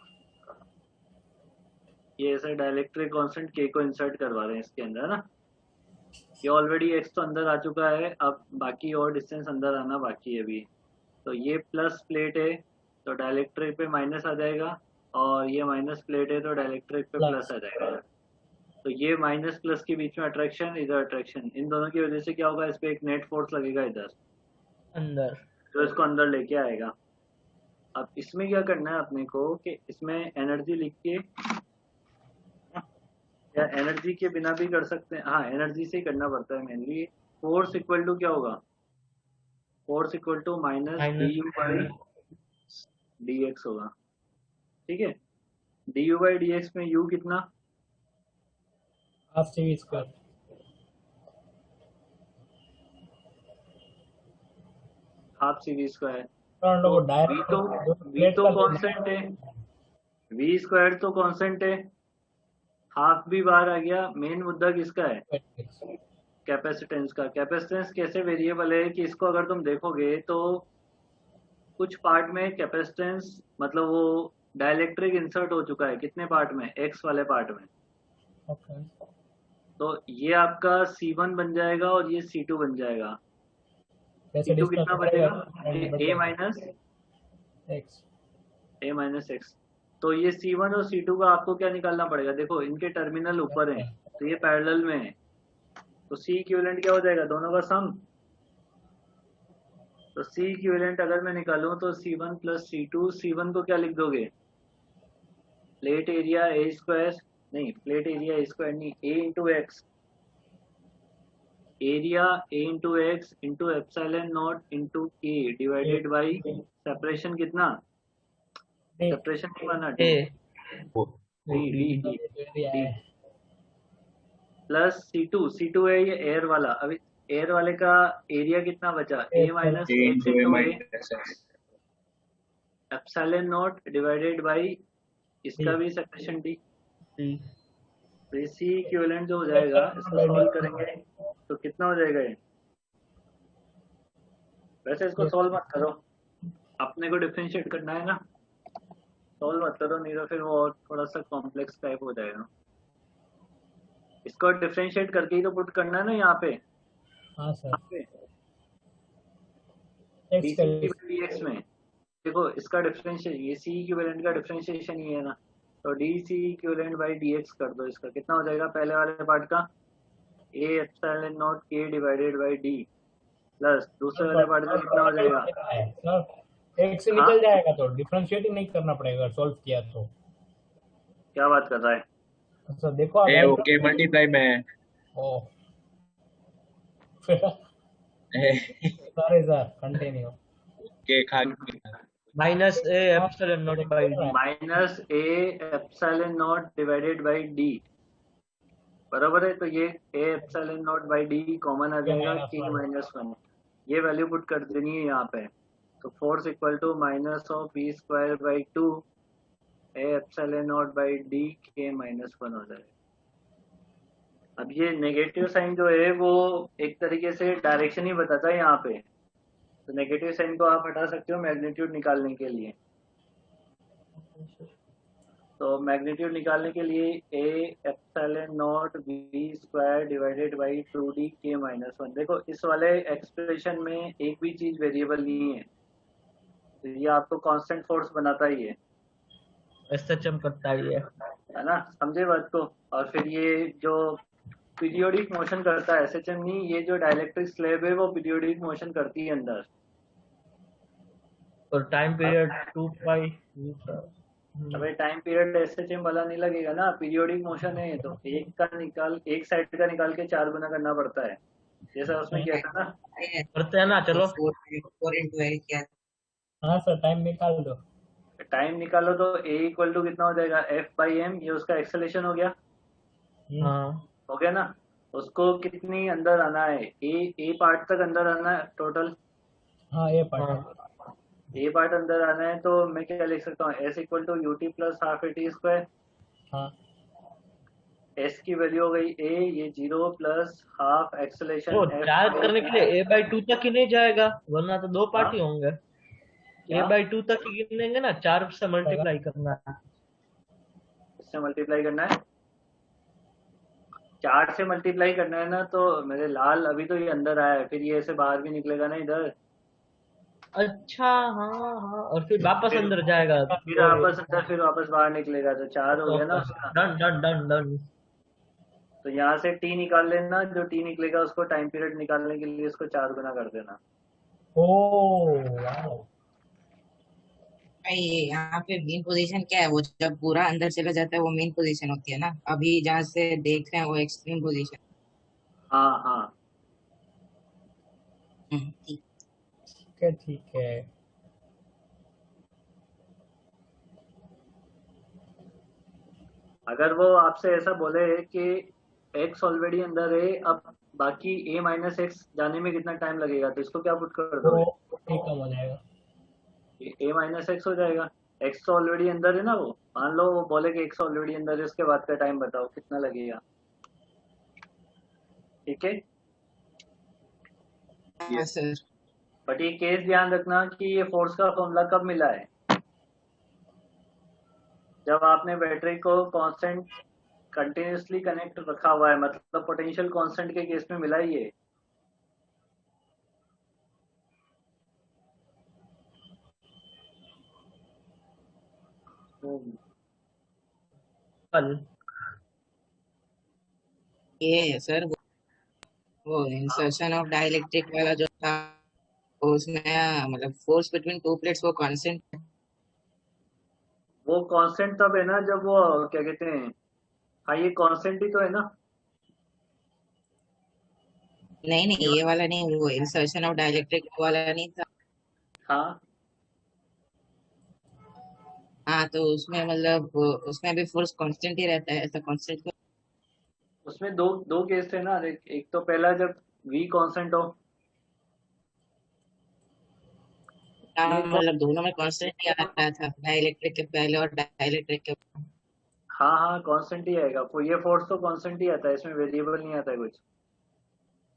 ये ऐसे डाइलेक्ट्रिक कांस्टेंट K को इंसर्ट करवा रहे हैं इसके अंदर, है ना। ये ऑलरेडी X तो अंदर आ चुका है, अब बाकी और डिस्टेंस अंदर आना बाकी है अभी। तो ये प्लस प्लेट है तो डाइलेक्ट्रिक पे माइनस आ जाएगा, और ये माइनस प्लेट है तो डाइलेक्ट्रिक पे प्लस आ जाएगा। तो ये माइनस प्लस के बीच में अट्रैक्शन, इधर अट्रैक्शन, इन दोनों की वजह से क्या होगा, इस पे एक नेट फोर्स लगेगा इधर अंदर। जो इसको अंदर लेके आएगा। अब इसमें क्या करना है अपने को कि इसमें एनर्जी लिख के, या एनर्जी के बिना भी कर सकते हैं, हाँ एनर्जी से ही करना पड़ता है मेनली। फोर्स इक्वल टू क्या होगा, force equal to minus D U by D X होगा, ठीक है। D U by D X में यू कितना, half C square. Half C V square. हम लोग तो डायरेक्ट वी तो कांस्टेंट है, वी स्क्वायर तो कांस्टेंट है, हाफ भी बाहर आ गया। मेन मुद्दा किसका है, कैपेसिटेंस का। कैपेसिटेंस कैसे वेरिएबल है कि इसको अगर तुम देखोगे तो कुछ पार्ट में कैपेसिटेंस मतलब वो डाइलेक्ट्रिक इंसर्ट हो चुका है, कितने पार्ट में, एक्स वाले पार्ट में। ओके, तो ये आपका C1 बन जाएगा और ये C2 बन जाएगा। कैसे C2 कितना बचेगा, a माइनस एक्स। तो ये C1 और C2 का आपको क्या निकालना पड़ेगा, देखो इनके टर्मिनल ऊपर हैं तो ये पैरेलल में है, तो C इक्विवेलेंट क्या हो जाएगा, दोनों का सम। तो C इक्विवेलेंट अगर मैं निकालूं तो C1 प्लस C2, C1 को क्या लिख दोगे, प्लेट एरिया ए स्क्वायर, नहीं प्लेट एरिया ए स्क्वायर नहीं, A into x, area A into x into epsilon not into के डिवाइडेड बाई सेपरेशन कितना, सेपरेशन नहीं माना, डी प्लस C2 है ये एयर वाला। अभी एयर वाले का एरिया कितना बचा, A minus A x into A into minus X. Epsilon naught divided by इसका भी सेपरेशन डी। तो ये C इक्विवेलेंट जो हो जाएगा, इसको सॉल्व करेंगे तो कितना हो जाएगा ये। वैसे इसको सॉल्व मत करो, अपने को डिफरेंशिएट करना है ना, सॉल्व मत करो नहीं तो फिर वो और थोड़ा सा कॉम्प्लेक्स टाइप हो जाएगा। इसको डिफरेंशिएट करके ही तो पुट करना है ना यहाँ पे, हाँ सर, dx में। देखो इसका डिफरेंशिएशन, ये C इक्विवेलेंट का डिफरेंशिएशन ही है ना, तो dc इक्विवेलेंट बाई dx कर दो। इसका कितना हो जाएगा, पहले वाले पार्ट का a epsilon not k divided by d plus दूसरे वाले पार्ट का कितना हो जाएगा, सर एक से निकल जाएगा तो डिफरेंशिएटिंग नहीं करना पड़ेगा सॉल्व किया तो। क्या बात कर रहा है, सर देखो आप A ओके मल्टीप्लाई में है। Oh sorry sir, continue. के खा minus A epsilon not by D, minus a epsilon naught divided by d बराबर है। तो ये a epsilon not by d common आ जाएगा, k माइनस 1, ये वैल्यू पुट कर देनी है यहाँ पे। तो force equal to minus of v square by 2 a epsilon not by d k minus 1 हो जाएगा। अब ये नेगेटिव साइन जो है वो एक तरीके से डायरेक्शन ही बताता है यहाँ पे, तो नेगेटिव साइन को आप हटा सकते हो मैग्नीट्यूड निकालने के लिए। तो मैग्नीट्यूड निकालने के लिए a epsilon not v square divided by 2d k minus 1। देखो इस वाले एक्सप्रेशन में एक भी चीज वेरिएबल नहीं है, तो ये आपको कांस्टेंट फोर्स बनाता ही है, एसएचएम करता है ना, समझे बात को। और फिर ये जो पीरियोडिक मोशन करता है, एसएचएम नहीं, ये जो डाइलेक्ट्रिक स्लैब है वो पीरियोडिक मोशन करती है अंदर। और टाइम पीरियड 2 पाई। अबे टाइम पीरियड एसएचएम वाला नहीं लगेगा ना, पीरियोडिक मोशन है तो एक साइड का निकाल के 4 गुना करना पड़ता है, जैसा उसमें किया था ना। करते हैं ना, चलो 4 into A क्या। हाँ सर, टाइम निकाल दो। टाइम निकालो तो a इक्वल टू कितना हो जाएगा, f बाई एम, ये उसका एक्सेलेरेशन हो गया, हाँ हो गया ना। उसको कितनी अंदर आना है, ए पार्ट तक अंदर आना है टोटल, हाँ ये पार्ट ए पार्ट अंदर आना है। तो मैं क्या लिख सकता हूँ, s equal to U T plus half A T square. हाँ s की वैल्यू हो गई a, ये 0 प्लस हाफ तो एक्सेलेरेशन चार्ज करने के लिए a/2 तक ही नहीं जाएगा, वरना तो 2 पार्ट ही होंगे। a/2 तक ही गिनेंगे ना, 4 से मल्टीप्लाई करना है। इससे मल्टीप्लाई करना है, 4 से मल्टीप्लाई करना है ना। तो मेरे लाल अभी तो ये अंदर आया है, फिर ये ऐसे बाहर भी निकलेगा ना इधर। अच्छा हाँ हाँ, और फिर वापस अंदर जाएगा, फिर वापस अंदर, फिर वापस बाहर निकलेगा, तो 4 हो गया ना उसका। Done done done done. तो यहाँ से t निकाल लेना, जो t निकलेगा उसको टाइम पीरियड निकालने के लिए उसको 4 गुना कर देना। ओ वाओ, भाई यहाँ पे मेन पोजीशन क्या है, वो जब पूरा अंदर चला जाता है वो मेन पोजीशन होती है ना, अभी जहाँ से देख रहे हैं वो एक्सट्रीम पोजीशन। हाँ हाँ। ठीक। ठीक है। अगर वो आपसे ऐसा बोले कि x ऑलरेडी अंदर है, अब बाकी a माइनस एक्स जाने में कितना टाइम लगेगा, तो इसको क्या पुट कर तो दोगे? ये कम हो जाएगा। a माइनस एक्स हो जाएगा। x तो ऑलरेडी अंदर है ना, वो मान लो वो बोले कि x ऑलरेडी अंदर है, उसके बाद का टाइम बताओ कितना लगेगा। ठीक है। हाँ सर। बट ये केस ध्यान रखना कि ये फोर्स का फॉर्मूला कब मिला है, जब आपने बैटरी को कांस्टेंट कंटिन्यूसली कनेक्ट रखा हुआ है, मतलब पोटेंशियल कांस्टेंट के केस में मिला ही है। कल ये है सर, वो इंसर्शन ऑफ डाइलेक्ट्रिक वाला जो था, उसमें मतलब फोर्स बिटवीन टू प्लेट्स वो कांस्टेंट। वो कांस्टेंट तब है ना जब वो क्या कहते हैं, हाँ ये कांस्टेंट ही तो है ना। नहीं नहीं, ये वाला नहीं, वो इंसर्शन ऑफ डाइलेक्ट्रिक वाला नहीं था। हाँ हाँ तो उसमें मतलब उसमें भी फोर्स कांस्टेंट ही रहता है, ऐसा कांस्टेंट। उसमें दो दो केस थे ना, एक तो पहला जब v कांस्टेंट हो, ये मतलब दोनों में कांस्टेंट ही आ रहा था, डाइलेक्ट्रिक के पहले और डाइलेक्ट्रिक के बाद। हाँ हाँ कांस्टेंट ही आएगा, ये फोर्स तो कांस्टेंट ही आता है, इसमें वेरिएबल नहीं आता है कुछ।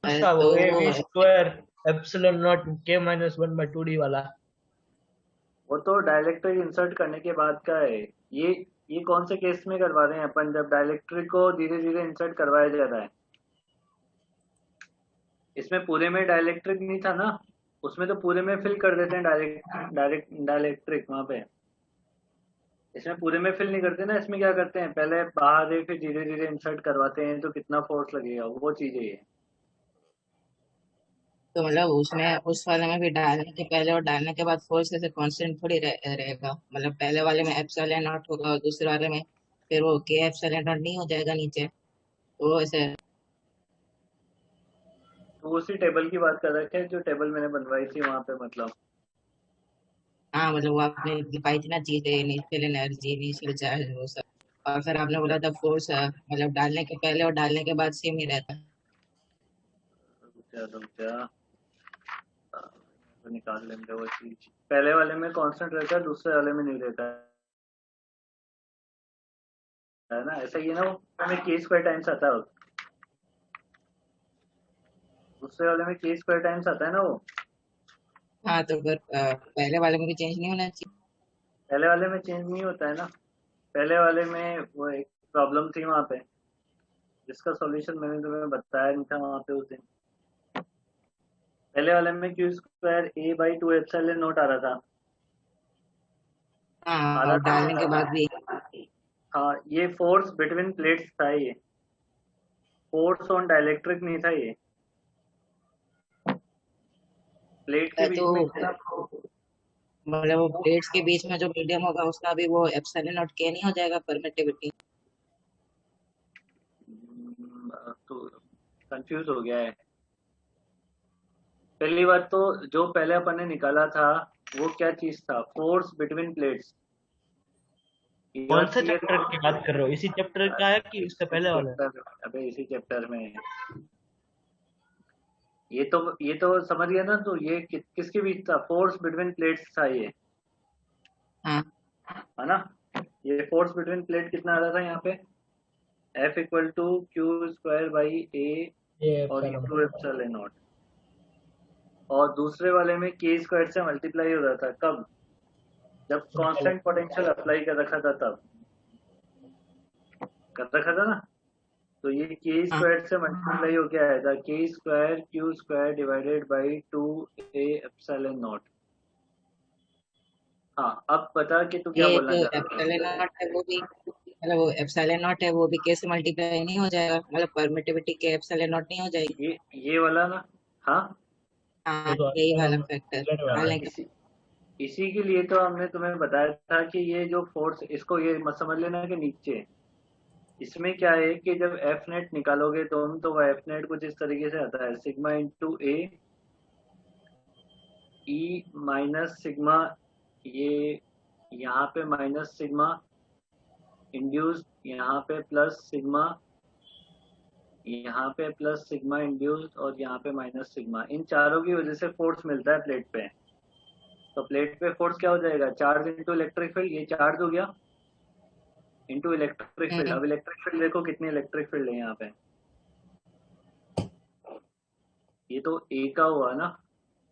दूसरा वो A V square epsilon not के माइनस 1/2d वाला, वो तो डाइलेक्ट्रिक इंसर्ट करने के बाद का है। ये कौन से केस में करवा रहे हैं अपन, जब डाइलेक्ट्रिक को धीरे धीरे इंसर्ट करवाया जा रहा है। इसमें पूरे में डाइलेक्ट्रिक नहीं था ना, उसमें तो पूरे में फिल कर देते हैं डाइलेक्ट्रिक वहां पे। इसमें पूरे में फिल नहीं करते ना, इसमें क्या करते हैं, पहले बाहर है फिर धीरे धीरे इंसर्ट करवाते हैं, तो कितना फोर्स लगेगा वो चीज है ये। तो मतलब उसमें उस वाले में भी डालने के पहले और डालने के बाद फोर्स ऐसे कांस्टेंट थोड़ी रहेगा, मतलब पहले वाले में एप्सिलॉन नॉट होगा और दूसरे वाले में फिर वो के एप्सिलॉन नॉट नहीं हो जाएगा नीचे, तो वो ऐसे। तो उसी टेबल की बात कर रखे हैं जो टेबल मैंने बनवाई थी वहां पे, मतलब हाँ मतलब वो आपने दिखाई थी ना चीजें, इनिशियल एनर्जी, इनिशियल चार्ज, वो सब। और फिर आपने बोला था फोर्स मतलब डालने के पहले और डालने के बाद सेम ही रहता है। रुक जा तो निकाल लेंगे वो चीज। पहले वाले में कांस्टेंट रहता है, दूसरे वाले में नहीं रहता है ना, ऐसा ही है ना। वो हमें के स्क्वायर टाइम्स आता है, दूसरे वाले में के स्क्वायर टाइम्स आता है ना वो। हाँ तो फिर पहले वाले में भी चेंज नहीं होना चाहिए। पहले वाले में चेंज नहीं होता है ना, पहले वाले में वो एक प्रॉब्लम थी वहां पे, जिसका सॉल्यूशन मैंने तुम्हें बताया नहीं था वहां पे उस दिन। पहले वाले में Q square a by 2 epsilon naught आ रहा था। हाँ आ रहा और डालने के था बाद भी। हाँ, ये फोर्स बिटवीन प्लेट्स था, ये फोर्स ऑन डाइलेक्ट्रिक नहीं था, ये प्लेट के बीच तो में कितना। मतलब वो प्लेट्स के बीच में जो मीडियम होगा उसका भी वो एप्सिलॉन नॉट के नहीं हो जाएगा परमिटिविटी। तो कंफ्यूज हो गया है। पहली बात तो जो पहले अपन ने निकाला था वो क्या चीज था, फोर्स बिटवीन प्लेट्स। कौन से चैप्टर की बात कर रहे हो, इसी चैप्टर का है कि उससे पहले वाला है? अबे इसी चैप्टर में है। ये तो समझ गया ना, तो ये किसके बीच था, फोर्स बिटवीन प्लेट्स था ये, हाँ है ना। ये फोर्स बिटवीन प्लेट कितना आ रहा था यहाँ पे, F equal to Q square by A और इंटू एप्सिलॉन नॉट। और दूसरे वाले में के स्क्वायर से मल्टीप्लाई हो रहा था, कब, जब कांस्टेंट पोटेंशियल अप्लाई कर रखा था तब कर रखा था ना। तो ये के स्क्वायर से मल्टीप्लाई हो क्या आएगा, के square Q square divided by 2a epsilon not. हाँ अब बता कि तू क्या ये बोलना जो चाह रहा एप्सिलॉन नॉट है वो भी, मतलब वो एप्सिलॉन नॉट है वो भी कैसे मल्टीप्लाई नहीं हो जाएगा, मतलब परमिटिविटी के एप्सिलॉन नॉट नहीं हो जाएगी। ये वाला ना। हाँ हाँ यही वाला फैक्टर डालने के। इसी के लिए तो हमने तुम्हें बताया था कि ये जो फोर्स, इसको ये मत समझ लेना कि नीचे, इसमें क्या है कि जब एफ नेट निकालोगे तुम तो वह एफ नेट कुछ इस तरीके से आता है, सिग्मा इंटू ए ई माइनस सिग्मा, ये यहाँ पे माइनस सिग्मा इंड्यूस, यहाँ पे प्लस सिग्मा, यहाँ पे प्लस सिग्मा इंड्यूस और यहाँ पे माइनस सिग्मा। इन चारों की वजह से फोर्स मिलता है प्लेट पे। तो प्लेट पे फोर्स क्या हो जाएगा, चार्ज इंटू इलेक्ट्रिक फील्ड, ये चार्ज हो गया इंटू इलेक्ट्रिक फील्ड। अब इलेक्ट्रिक फील्ड देखो कितनी इलेक्ट्रिक फील्ड है यहाँ पे, ये तो ए का हुआ ना,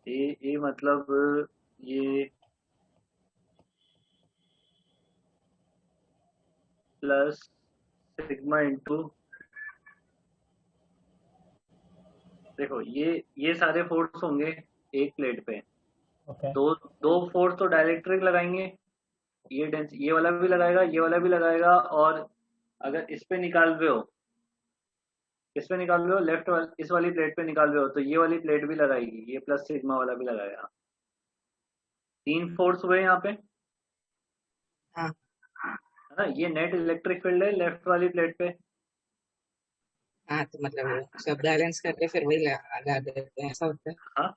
ए मतलब ये प्लस सिग्मा इंटू, देखो ये सारे फोर्स होंगे एक प्लेट पे। ओके दो दो फोर्स तो डायरेक्ट्रिक लगाएंगे, ये वाला भी लगाएगा, ये वाला भी लगाएगा, और अगर इस पे निकाल रहे हो, किस पे निकाल रहे हो, लेफ्ट वाली, इस वाली प्लेट पे निकाल रहे हो, तो ये वाली प्लेट भी लगाएगी, ये प्लस सिग्मा वाला भी लगाएगा। 3 फोर्स हुए यहाँ पे, हाँ है ना। ये नेट इलेक्ट्रिक फील्ड है लेफ्ट वाली प्लेट पे। हाँ, तो मतलब सब बैलेंस करके फिर वही लगा देते हैं, ऐसा होता है। हाँ,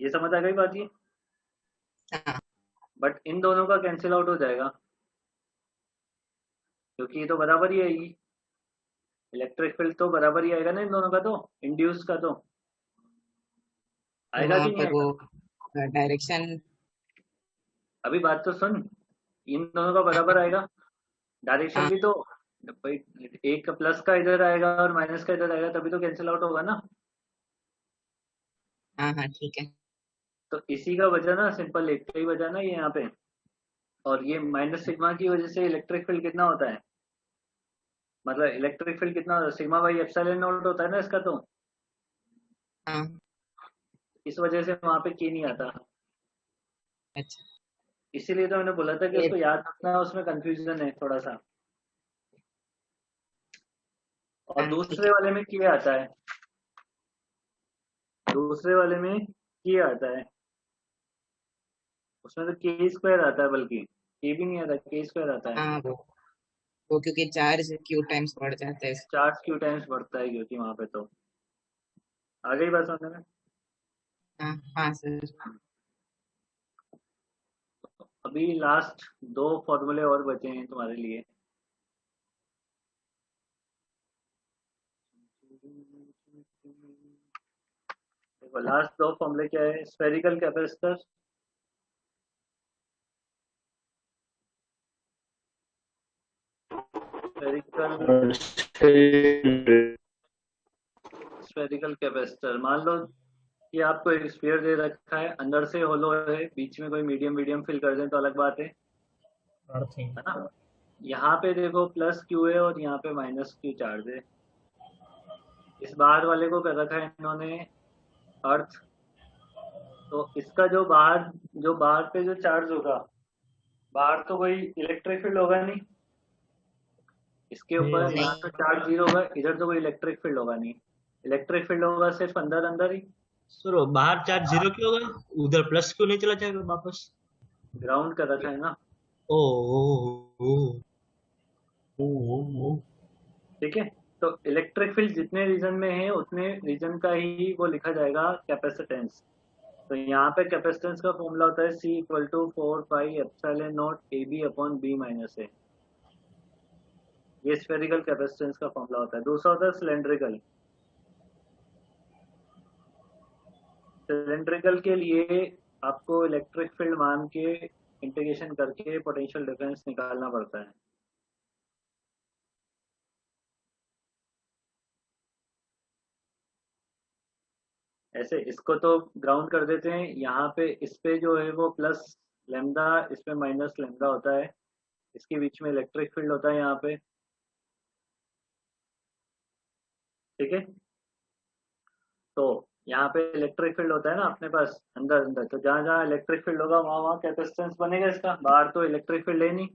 ये समझ आ गई बात ये। हाँ बट इन दोनों का कैंसिल आउट हो जाएगा, क्योंकि ये तो बराबर ही आएगी, इलेक्ट्रिक फील्ड तो बराबर ही आएगा ना इन दोनों का, तो इंड्यूस का तो तो आएगा वहां कि नहीं पर वो आएगा। डायरेक्शन। अभी बात तो सुन, इन दोनों का बराबर आएगा, डायरेक्शन हाँ भी तो भाई, एक प्लस का इधर आएगा और माइनस का इधर आएगा, तभी तो कैंसिल आउट होगा ना। हाँ हाँ ठीक है। तो इसी का वजह ना, सिंपल एक का ही वजह ना ये यहाँ पे। और ये माइनस सिग्मा की वजह से इलेक्ट्रिक फील्ड कितना होता है, मतलब इलेक्ट्रिक फील्ड कितना होता है, सिग्मा बाई एप्सिलॉन नॉट होता है ना इसका, तो हाँ इस वजह से वहां पे के नहीं आता। अच्छा। इसीलिए तो मैंने बोला था कि ये उसको याद रखना, उसमें कंफ्यूजन है थोड़ा सा। और हाँ ठीक दूसरे है। वाले में किया आता है, दूसरे वाले में किया आता है, उसमें तो के स्क्वायर आता है, बल्कि के भी नहीं आता, के स्क्वायर आता है। हाँ वो क्योंकि चार्ज क्यू टाइम्स बढ़ जाता है चार्ज क्यू टाइम्स बढ़ता है, क्योंकि वहां पे तो आ गई बात समझ में। हाँ हाँ सर। अभी लास्ट 2 फॉर्मूले और बचे हैं तुम्हारे लिए। देखो लास्ट 2 फॉर्मूले क्या है, spherical capacitor, spherical spherical capacitor. मान लो कि आपको एक स्फीयर दे रखा है, अंदर से होलो है, बीच में कोई मीडियम मीडियम फिल कर दें तो अलग बात है अर्थिंग। ना। यहाँ पे देखो प्लस क्यू है और यहाँ पे माइनस क्यू चार्ज है। इस बाहर वाले को कर रखा है इन्होंने अर्थ, तो इसका जो बाहर पे जो चार्ज होगा, बाहर तो कोई इलेक्ट्रिक फील्ड होगा नहीं, इसके नहीं ऊपर होगा। यहाँ तो चार्ज 0 होगा, इधर तो कोई इलेक्ट्रिक फील्ड होगा नहीं, इलेक्ट्रिक फील्ड होगा सिर्फ अंदर अंदर ही। सर बाहर चार्ज 0 क्यों होगा, उधर प्लस क्यों नहीं चला जाएगा वापस? ग्राउंड कर रखा है ना। ओ ओ ओ ओ ठीक है, तो इलेक्ट्रिक फील्ड जितने रीजन में है उतने रीजन का ही वो लिखा जाएगा कैपेसिटेंस। तो यहाँ पे कैपेसिटेंस का फॉर्मूला होता है C equal to 4 pi epsilon not AB upon B minus A। ये स्फेरिकल कैपेसिटेंस का फॉर्मूला होता है। दूसरा होता है सिलेंड्रिकल। सिलेंड्रिकल के लिए आपको इलेक्ट्रिक फील्ड मान के इंटीग्रेशन करके पोटेंशियल डिफरेंस निकालना पड़ता है। ऐसे इसको तो ग्राउंड कर देते हैं, यहाँ पे इस पे जो है वो प्लस लेमदा, इस पे माइनस लेमदा होता है, इसके बीच में इलेक्ट्रिक फील्ड होता है यहाँ पे। ठीक है, तो यहाँ पे इलेक्ट्रिक फील्ड होता है ना अपने पास अंदर अंदर, तो जहां जहां इलेक्ट्रिक फील्ड होगा वहां वहां कैपेसिटेंस बनेगा इसका। बाहर तो इलेक्ट्रिक फील्ड है नहीं,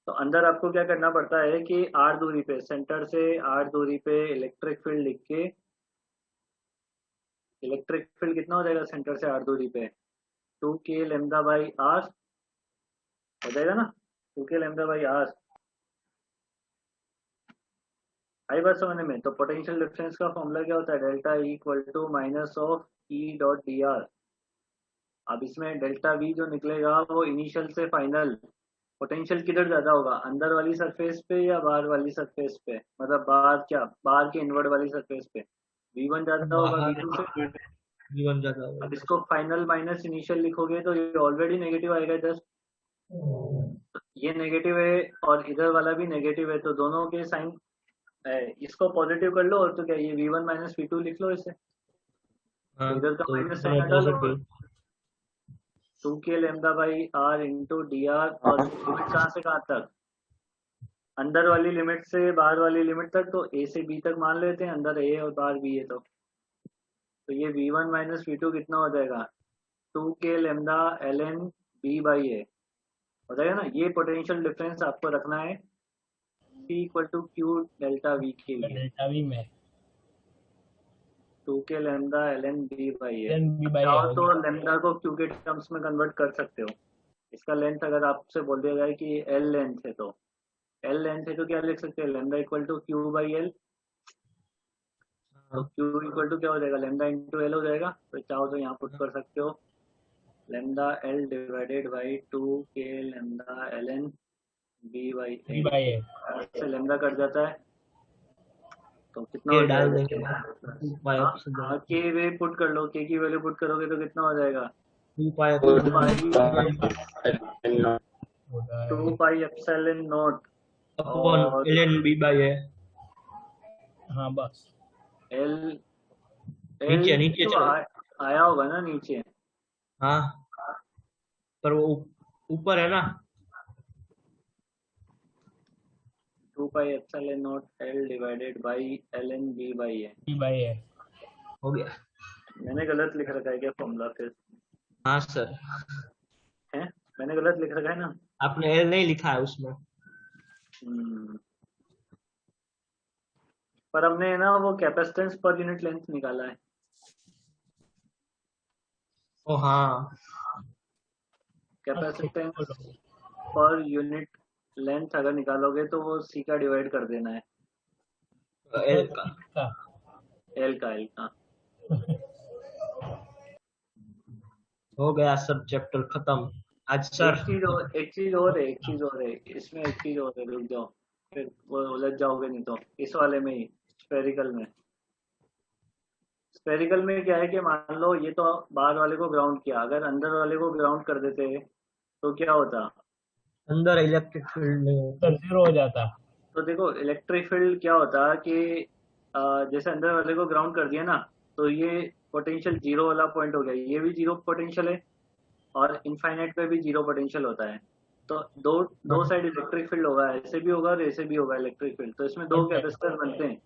तो अंदर आपको क्या करना पड़ता है कि r दूरी पे, सेंटर से r दूरी पे इलेक्ट्रिक फील्ड लिख के इलेक्ट्रिक फील्ड कितना हो जाएगा सेंटर से r दूरी पे 2k लैम्डा बाई r हो जाएगा ना 2k लैम्डा बाई r। आई बात समझने में। तो पोटेंशियल डिफरेंस का फॉर्मूला क्या होता है delta E equal to minus of E dot D R. अब इसमें डेल्टा V जो निकलेगा वो इनिशियल से फाइनल पोटेंशियल किधर ज्यादा होगा अंदर वाली सरफेस पे या बाहर वाली सरफेस पे, मतलब बाहर के इनवर्ड वाली सरफेस पे V1 ज्यादा होगा V2 से। V1 ज्यादा होगा। अब इसको फाइनल माइनस इनिशियल लिखोगे तो ये ऑलरेडी नेगेटिव आएगा जस्ट ये नेगेटिव है और इधर वाला भी नेगेटिव है तो दोनों के साइन इसको पॉजिटिव कर लो और तो क्या ये V1 माइनस V2 लिख लो इसे। हाँ, इधर का तो माइनस साइन हटा लो positive 2k lambda by r into D R और लिमिट कहाँ से कहाँ तक अंदर वाली लिमिट से बाहर वाली लिमिट तक तो a से b तक मान लेते हैं अंदर a और बाहर b है तो ये V1 माइनस V2 कितना हो जाएगा 2k lambda ln b by a हो जाएगा ना। ये पोटेंशियल डिफरेंस आपको रखना है P equal to Q delta V के लिए डेल्टा वी में 2k lambda ln b by a। ln b by a चाहो हो तो गया। लैम्डा को क्यू के टर्म्स में कन्वर्ट कर सकते हो। इसका लेंथ अगर आपसे बोल दिया जाए कि L लेंथ है तो क्या लिख सकते हैं lambda equal to Q by L. तो क्यू इक्वल टू क्या हो जाएगा लैम्डा इंटू एल हो जाएगा। तो चाहो तो यहाँ पुट कर सकते हो lambda L divided by 2k lambda ln b by b by a से लैम्डा कट जाता है तो कितना के हो डाल जाएगा देंगे 2 पाई एप्सिलॉन के वे पुट कर लो के की वैल्यू पुट करोगे तो कितना हो जाएगा 2 पाई 2 होगा पाई एप्सिलॉन नॉट अपॉन और ln b बाई a। हाँ बस एल नीचे तो चलो। आया होगा ना नीचे। हाँ पर वो ऊपर है ना 2 पाई epsilon naught L divided by ln b by a। b by a हो गया। मैंने गलत लिख रखा है क्या फॉर्मूला फिर हाँ सर है मैंने गलत लिख रखा है ना। आपने एल नहीं लिखा है उसमें। पर हमने ना वो कैपेसिटेंस पर यूनिट लेंथ निकाला है। ओ हाँ कैपेसिटेंस पर यूनिट लेंथ अगर निकालोगे तो वो सी का डिवाइड कर देना है एल का। एल का। हो गया सब चैप्टर खत्म आज सर। एक चीज और है इसमें एक चीज और है रुक जाओ फिर वो उलझ जाओगे नहीं तो। इस वाले में ही स्फेरिकल में क्या है कि मान लो ये तो बाहर वाले को ग्राउंड किया अगर अंदर वाले को ग्राउंड कर देते तो क्या होता अंदर इलेक्ट्रिक फील्ड नहीं होता। जीरो हो जाता। तो देखो इलेक्ट्रिक फील्ड क्या होता कि जैसे अंदर वाले को ग्राउंड कर दिया ना तो ये पोटेंशियल जीरो वाला पॉइंट हो गया ये भी जीरो पोटेंशियल है और इनफाइनाइट पे भी जीरो पोटेंशियल होता है। तो दो साइड इलेक्ट्रिक फील्ड होगा ऐसे भी होगा और ऐसे भी होगा इलेक्ट्रिक फील्ड। तो इसमें दो कैपेसिटर बनते हैं।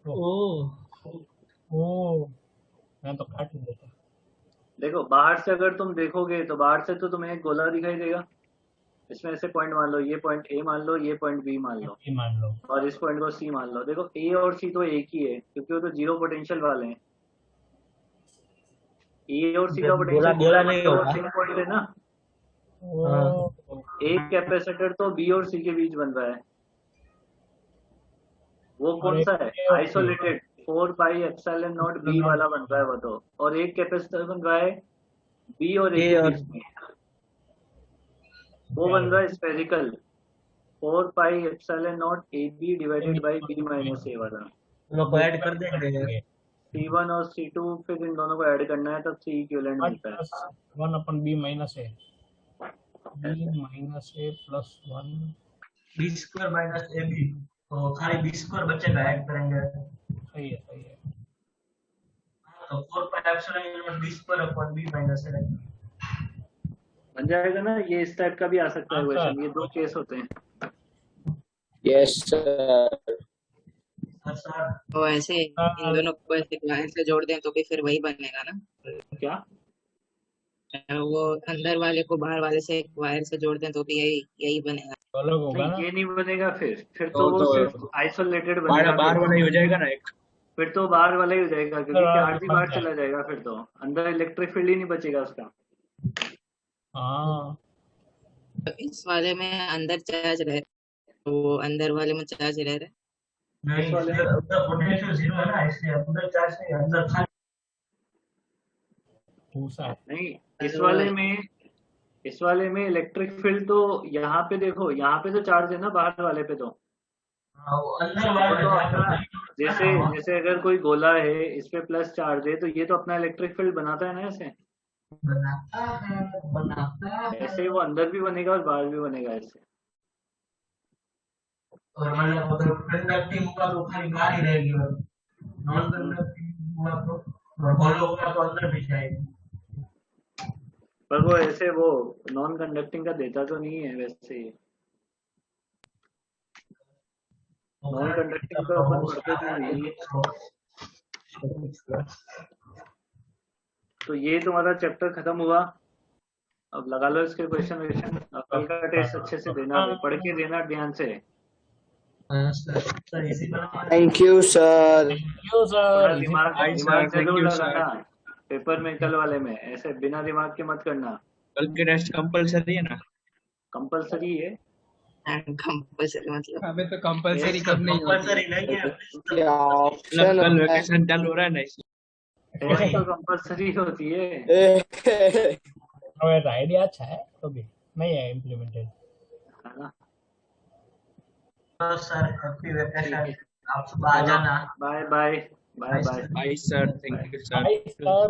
ओ मैं तो काट ही देता। देखो बाहर से अगर तुम देखोगे तो बाहर से तो तुम्हें एक गोला दिखाई देगा। इसमें ऐसे पॉइंट मान लो ये पॉइंट ए मान लो ये पॉइंट बी मान लो ये मान लो और इस पॉइंट को सी मान लो। देखो ए और सी तो एक ही है क्योंकि वो तो जीरो पोटेंशियल वाले हैं। ए और सी का गोला नहीं पोटेंशियल होगा। सेम पॉइंट है ना। ओ एक कैपेसिटर तो बी और सी के बीच बन रहा है वो कौन सा है isolated 4 pi epsilon naught B वाला बन रहा है वो तो। और एक कैपेसिटर बन रहा है बी और ए के बीच में वो बन रहा है spherical 4 pi epsilon naught A B divided by B minus A वाला। उनको को ऐड कर देंगे C1 और C2 फिर इन दोनों को ऐड करना है तब C इक्विवेलेंट मिलता है 1 upon b minus a plus 1 B square minus A B तो खाली बी स्क्वायर बचेगा ऐड करेंगे सही है तो 4 pi epsilon naught B square upon B minus A बन जाएगा ना। ये इस टाइप का भी आ सकता है हाँ, क्वेश्चन। सर। ये दो केस होते हैं। Yes sir. सर तो ऐसे इन दोनों को ऐसे लाइन से जोड़ दें तो भी फिर वही बनेगा ना। क्या वो अंदर वाले को बाहर वाले से एक वायर से जोड़ दें तो भी यही बनेगा। तो अलग होगा ना। नहीं ये नहीं बनेगा फिर तो तो वो सिर्फ आइसोलेटेड बाहर बनेगा। बाहर वाला ही हो जाएगा ना एक। फिर तो बाहर वाला ही हो जाएगा, क्योंकि हाँ, चार्ज ही बाहर समझ चला जाएगा, फिर तो अंदर इलेक्ट्रिक फील्ड ही नहीं बचेगा उसका। हाँ तो इस वाले में अंदर चार्ज रहे, तो वो अंदर वाले में चार्ज रह रहा है। नहीं, इसलिए उधर पोटेंशियल जीरो है ना, इसलिए अंदर चार्ज नहीं है, अंदर खाली। दूसरा है। नहीं, इस वाले में इलेक्ट्रिक फील्ड तो यहाँ पे देखो, यहाँ पे तो चार्ज है ना बाहर वाले पे तो। हाँ, वो अंदर वो वाले तो में अपना, चार्ज जैसे जैसे अगर कोई गोला है इस पे प्लस चार्ज है, तो ये तो अपना इलेक्ट्रिक फील्ड बनाता है ना ऐसे। बनाता ऐसे ही है। वो अंदर भी बनेगा और बाहर भी बनेगा ऐसे। और मतलब अगर कंडक्टिंग हुआ तो खाली बाहर ही रहेगी, और नॉन कंडक्टिंग हुआ तो, और होलो हुआ तो अंदर भी जाएगी। पर वो ऐसे वो नॉन कंडक्टिंग का देता तो नहीं है वैसे ही। नॉन कंडक्टिंग का अपन पढ़ते तो नहीं। तो ये तुम्हारा चैप्टर खत्म हुआ। अब लगा लो इसके क्वेश्चन वेश्चन। कल का टेस्ट अच्छे से देना, पढ़ के देना ध्यान से। Thank you, sir. क्यों थोड़ा सर? दिमाग Hi, sir. दिमाग Thank जरूर you, sir. लगाना पेपर में, कल वाले में ऐसे बिना दिमाग के मत करना। कल के टेस्ट कंपलसरी है ना? कंपलसरी है। कंपल्सरी मतलब अबे तो कंपलसरी कब नहीं होती? कंपल्सरी नहीं है। क्या ऑप्शन कल है? वैकेशन चालू हो रहा है ना, इसलिए। टेस्ट तो कंपलसरी होती है। वैसे आइडिया अच्छा है, तो भी नहीं है इम्प्लीमेंटेड। है ना? तो सर हैप्पी ठीक वेकेशन, है, आप सुबह आ जाना। Bye bye bye bye. Bye, sir. Thank you, sir. Hi, sir.